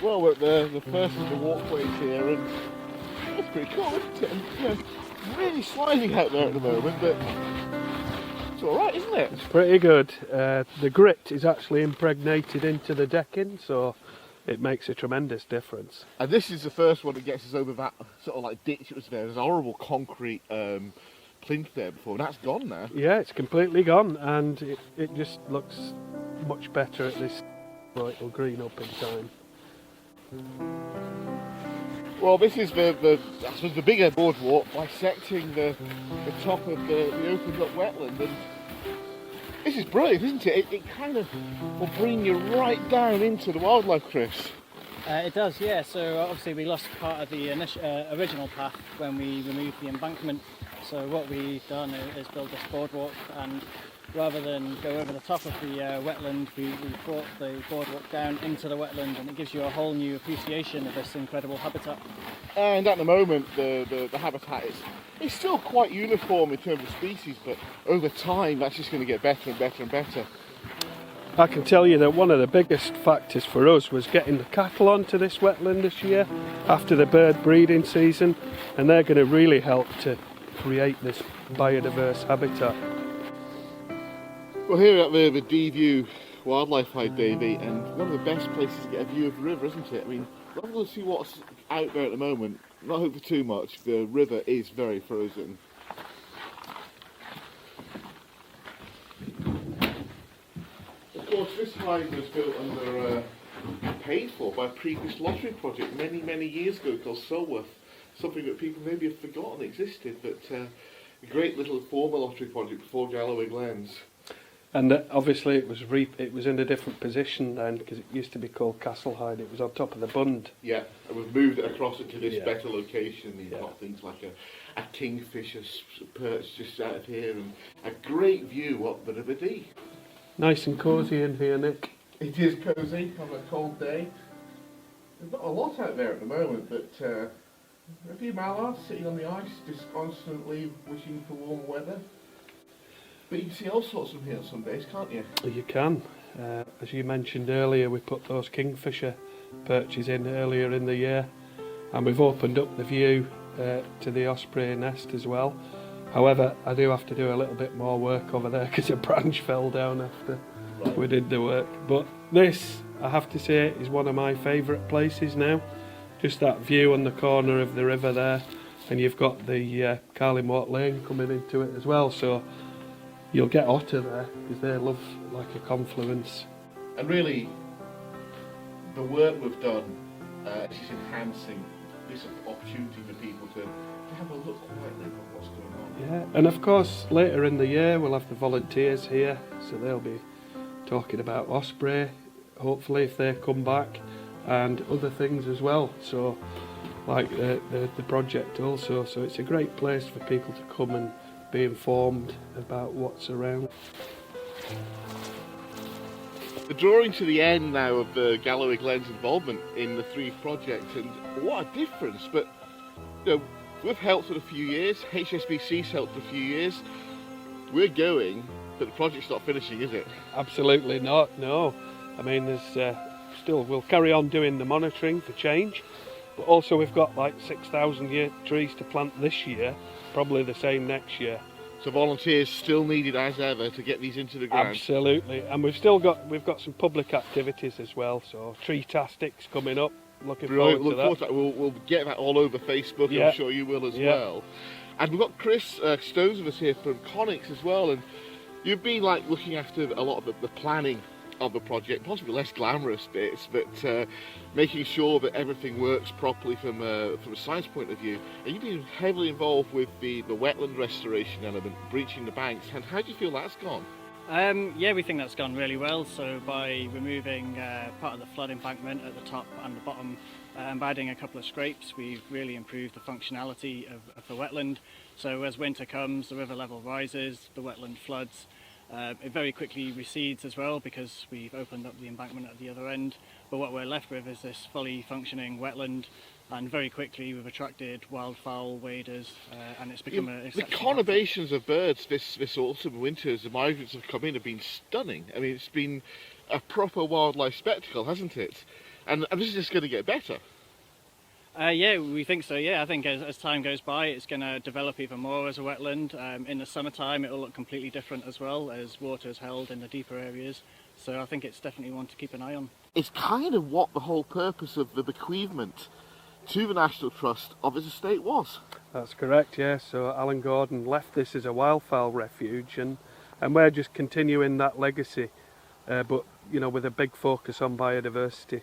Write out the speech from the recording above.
Well, we're at the first of the walkways here, and it's pretty cool, isn't it? And, you know, really sliding out there at the moment, but it's alright, isn't it? It's pretty good. The grit is actually impregnated into the decking, so it makes a tremendous difference. And this is the first one that gets us over that sort of like ditch that was there. There's a horrible concrete plinth there before, and that's gone now. Yeah, it's completely gone, and it just looks much better at this. Well, it'll green up in time. Well, this is the I suppose the bigger boardwalk bisecting the top of the opened up wetland, and this is brilliant, isn't it? It kind of will bring you right down into the wildlife, Chris. It does, yeah. So obviously we lost part of the original path when we removed the embankment. So what we've done is build this boardwalk, and rather than go over the top of the wetland, we brought the boardwalk down into the wetland, and it gives you a whole new appreciation of this incredible habitat. And at the moment, the habitat is still quite uniform in terms of species, but over time that's just going to get better and better and better. I can tell you that one of the biggest factors for us was getting the cattle onto this wetland this year after the bird breeding season, and they're going to really help to create this biodiverse habitat. Well, here at the Davie Wildlife Hide, Davie, and one of the best places to get a view of the river, isn't it? I mean, we're going to see what's out there at the moment. Not hope for too much. The river is very frozen. Of course, this hide was built under, paid for by a previous lottery project many years ago called Solworth. Something that people maybe have forgotten existed, but a great little former lottery project before Galloway Glens. And obviously it was in a different position then, because it used to be called Castlehide. It was on top of the Bund. Yeah, and we've moved it across into this Yeah. better location. You've Yeah. got things like a kingfisher perch just out of here, and a great view up the River Dee. Nice and cosy in here, Nick. It is cosy on a cold day. There's not a lot out there at the moment, but a few mallards sitting on the ice, just constantly wishing for warm weather. But you can see all sorts from here some days, can't you? You can. As you mentioned earlier, we put those kingfisher perches in earlier in the year, and we've opened up the view to the osprey nest as well. However, I do have to do a little bit more work over there because a branch fell down after we did the work. But this, I have to say, is one of my favourite places now. Just that view on the corner of the river there, and you've got the Carlingmort Lane coming into it as well, so you'll get otter there because they love like a confluence. And really, the work we've done is just enhancing this opportunity for people to have a look quietly at what's going on. Yeah, and of course later in the year we'll have the volunteers here, so they'll be talking about osprey, hopefully if they come back, and other things as well. So like the project also, so it's a great place for people to come and be informed about what's around. We're drawing to the end now of the Galloway Glens involvement in the Threave project, and what a difference. But you know, we've helped for a few years, HSBC's helped for a few years, we're going, but the project's not finishing, is it? Absolutely not, no. I mean, there's still, we'll carry on doing the monitoring for change, but also we've got like 6,000 trees to plant this year, probably the same next year. So volunteers still needed as ever to get these into the ground? Absolutely, and we've got some public activities as well, so tree-tastics coming up, looking forward to that. We'll get that all over Facebook, Yeah. I'm sure you will as well. And we've got Chris Stones with us here from Conics as well, and you've been like looking after a lot of the planning of the project, possibly less glamorous bits, but making sure that everything works properly from a science point of view. And you've been heavily involved with the wetland restoration element, breaching the banks, and how do you feel that's gone? Yeah, we think that's gone really well. So by removing part of the flood embankment at the top and the bottom, and by adding a couple of scrapes, we've really improved the functionality of the wetland. So as winter comes, the river level rises, the wetland floods. It very quickly recedes as well because we've opened up the embankment at the other end, but what we're left with is this fully functioning wetland. and very quickly we've attracted wildfowl, waders, and it's become a The exceptional conurbations of birds this autumn and winter as the migrants have come in have been stunning. I mean, it's been a proper wildlife spectacle, hasn't it? And this is just going to get better. Yeah, we think so. Yeah, I think as time goes by, it's going to develop even more as a wetland. In the summertime, it will look completely different as well, as water is held in the deeper areas. So I think it's definitely one to keep an eye on. It's kind of what the whole purpose of the bequeathment to the National Trust of his estate was. That's correct, yeah. So Alan Gordon left this as a wildfowl refuge, and we're just continuing that legacy, but you know, with a big focus on biodiversity.